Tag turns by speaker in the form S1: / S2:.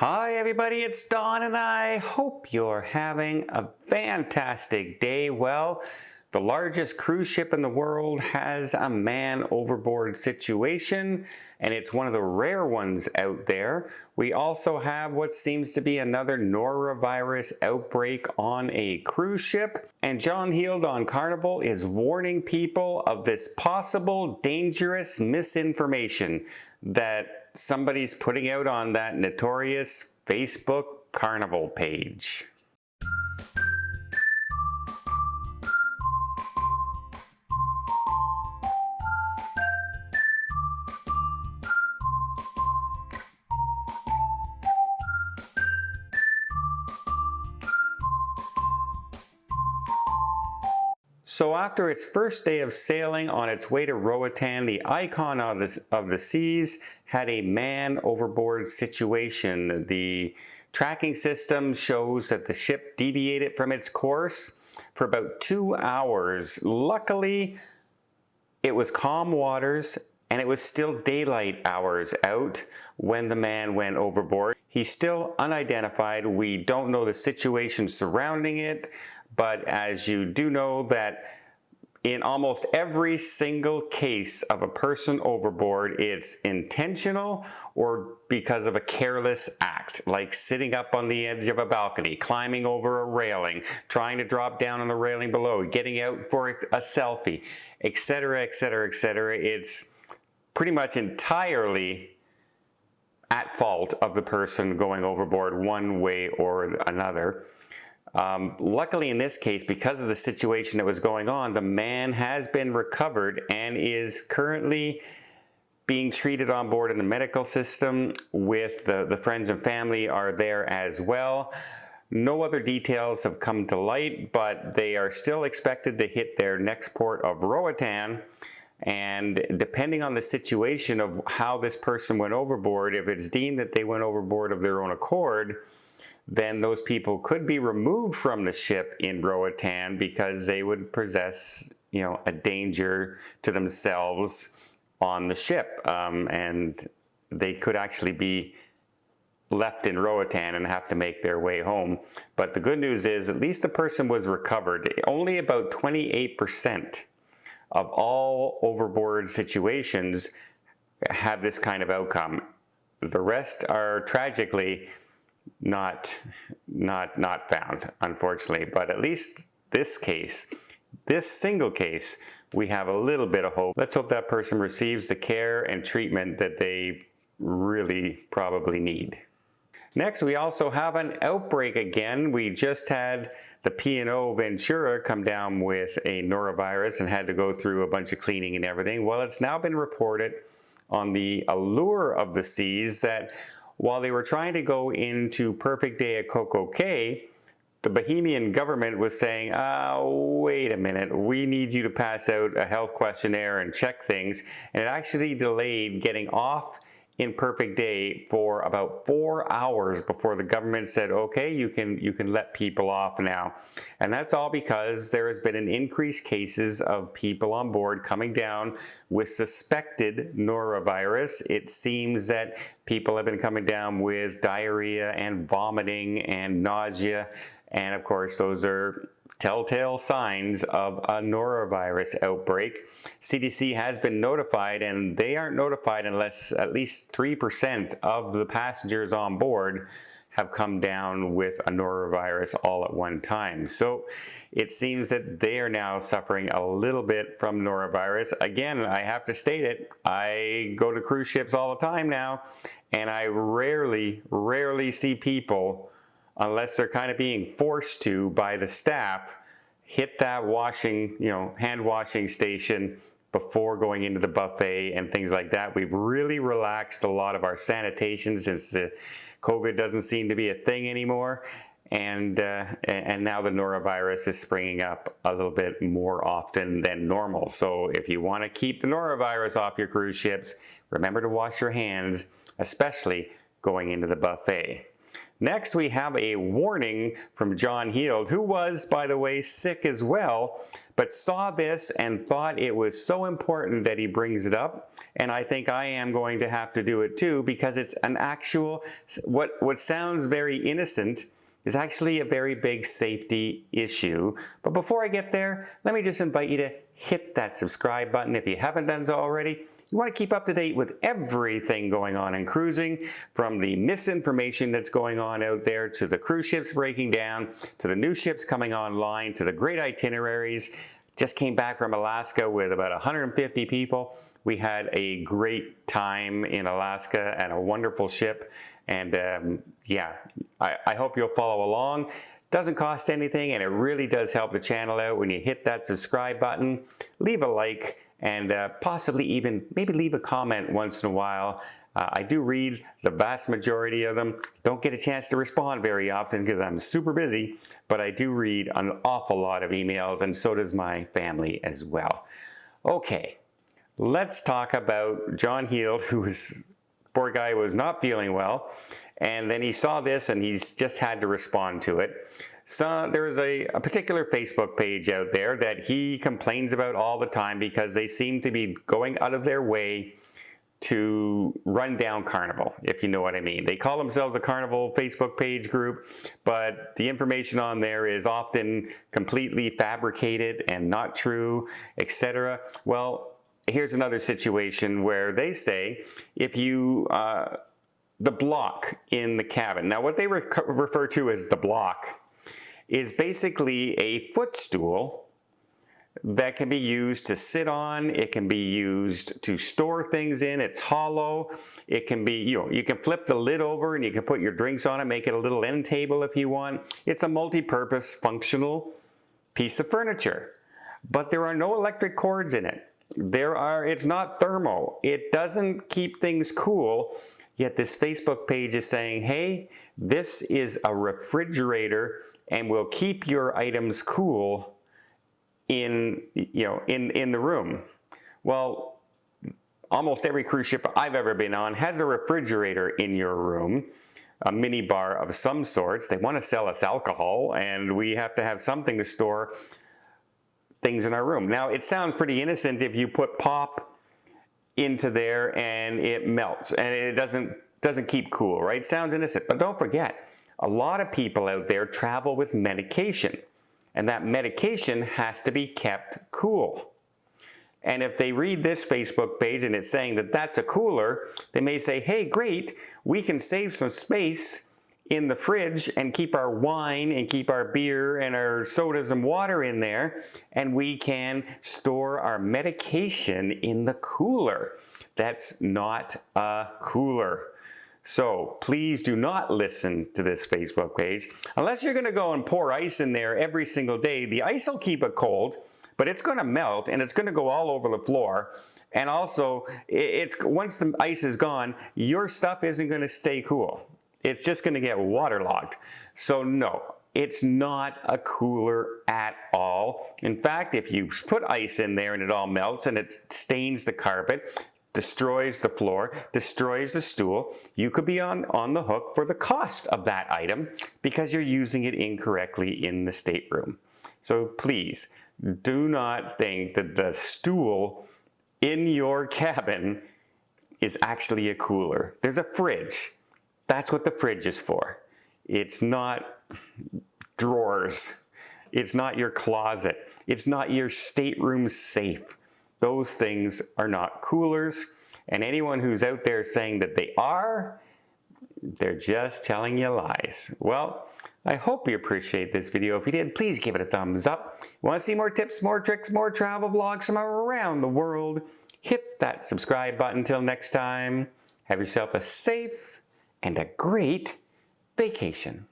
S1: Hi everybody, it's Don and I hope you're having a fantastic day. Well, the largest cruise ship in the world has a man overboard situation, and it's one of the rare ones out there. We also have what seems to be another Norovirus outbreak on a cruise ship, and John Heald on Carnival is warning people of this possible dangerous misinformation that somebody's putting out on that notorious Facebook Carnival page. So after its first day of sailing on its way to Roatan, the icon of the seas had a man overboard situation. The tracking system shows that the ship deviated from its course for about 2 hours. Luckily, it was calm waters and it was still daylight hours out when the man went overboard. He's still unidentified. We don't know the situation surrounding it. But as you do know that in almost every single case of a person overboard, it's intentional or because of a careless act, like sitting up on the edge of a balcony, climbing over a railing, trying to drop down on the railing below, getting out for a selfie, etc., etc., etc. It's pretty much entirely at fault of the person going overboard one way or another. Luckily in this case, because of the situation that was going on, the man has been recovered and is currently being treated on board in the medical system with the friends and family are there as well. No other details have come to light, but they are still expected to hit their next port of Roatan. And depending on the situation of how this person went overboard, if it's deemed that they went overboard of their own accord, then those people could be removed from the ship in Roatan because they would possess, a danger to themselves on the ship. And they could actually be left in Roatan and have to make their way home. But the good news is at least the person was recovered. Only about 28% of all overboard situations have this kind of outcome. The rest are tragically not found, unfortunately. But at least this single case, we have a little bit of hope. Let's hope that person receives the care and treatment that they really probably need. Next, we also have an outbreak again. We just had the P&O Ventura come down with a norovirus and had to go through a bunch of cleaning and everything. Well, it's now been reported on the Allure of the seas that while they were trying to go into Perfect Day at Coco Cay, the Bahamian government was saying, wait a minute, we need you to pass out a health questionnaire and check things. And it actually delayed getting off in Perfect Day for about 4 hours before the government said, okay, you can let people off now. And that's all because there has been an increased cases of people on board coming down with suspected norovirus. It seems that people have been coming down with diarrhea and vomiting and nausea. And of course, those are telltale signs of a norovirus outbreak. CDC has been notified, and they aren't notified unless at least 3% of the passengers on board have come down with a norovirus all at one time. So it seems that they are now suffering a little bit from norovirus. Again, I have to state it, I go to cruise ships all the time now, and I rarely see people, unless they're kind of being forced to by the staff, hit that hand washing station before going into the buffet and things like that. We've really relaxed a lot of our sanitation since COVID doesn't seem to be a thing anymore. And now the norovirus is springing up a little bit more often than normal. So if you want to keep the norovirus off your cruise ships, remember to wash your hands, especially going into the buffet. Next, we have a warning from John Heald, who was, by the way, sick as well, but saw this and thought it was so important that he brings it up. and I think I am going to have to do it too, because it's an actual, what sounds very innocent is actually a very big safety issue. But before I get there, let me just invite you to hit that subscribe button if you haven't done so already. You want to keep up to date with everything going on in cruising, from the misinformation that's going on out there, to the cruise ships breaking down, to the new ships coming online, to the great itineraries. Just came back from Alaska with about 150 people. We had a great time in Alaska and a wonderful ship. And yeah, I hope you'll follow along. Doesn't cost anything, and it really does help the channel out when you hit that subscribe button, leave a like, and possibly even maybe leave a comment once in a while. I do read the vast majority of them. Don't get a chance to respond very often because I'm super busy, but I do read an awful lot of emails, and so does my family as well. Okay, let's talk about John Heald, who's, poor guy, was not feeling well, and then he saw this and he's just had to respond to it. So there is a particular Facebook page out there that he complains about all the time because they seem to be going out of their way to run down Carnival, if you know what I mean. They call themselves a Carnival Facebook page group, but the information on there is often completely fabricated and not true, etc. Well, here's another situation where they say if you, the block in the cabin, now what they refer to as the block is basically a footstool that can be used to sit on. It can be used to store things in. It's hollow. It can be, you can flip the lid over and you can put your drinks on it, make it a little end table if you want. It's a multi-purpose functional piece of furniture, but there are no electric cords in it. It's not thermo. It doesn't keep things cool. Yet this Facebook page is saying, hey, this is a refrigerator and will keep your items cool in the room. Well, almost every cruise ship I've ever been on has a refrigerator in your room, a mini bar of some sorts. They want to sell us alcohol, and we have to have something to store things in our room. Now, it sounds pretty innocent if you put pop into there and it melts and it doesn't keep cool, right? Sounds innocent, but don't forget, a lot of people out there travel with medication, and that medication has to be kept cool. And if they read this Facebook page and it's saying that that's a cooler, they may say, hey, great, we can save some space in the fridge and keep our wine and keep our beer and our sodas and water in there, and we can store our medication in the cooler. That's not a cooler. So please do not listen to this Facebook page. Unless you're gonna go and pour ice in there every single day, the ice will keep it cold, but it's gonna melt and it's gonna go all over the floor. And also, once the ice is gone, your stuff isn't gonna stay cool. It's just going to get waterlogged. So no, it's not a cooler at all. In fact, if you put ice in there and it all melts and it stains the carpet, destroys the floor, destroys the stool, you could be on the hook for the cost of that item because you're using it incorrectly in the stateroom. So please, do not think that the stool in your cabin is actually a cooler. There's a fridge. That's what the fridge is for. It's not drawers. It's not your closet. It's not your stateroom safe. Those things are not coolers. And anyone who's out there saying that they are, they're just telling you lies. Well, I hope you appreciate this video. If you did, please give it a thumbs up. Want to see more tips, more tricks, more travel vlogs from around the world? Hit that subscribe button. Until next time, have yourself a safe and a great vacation.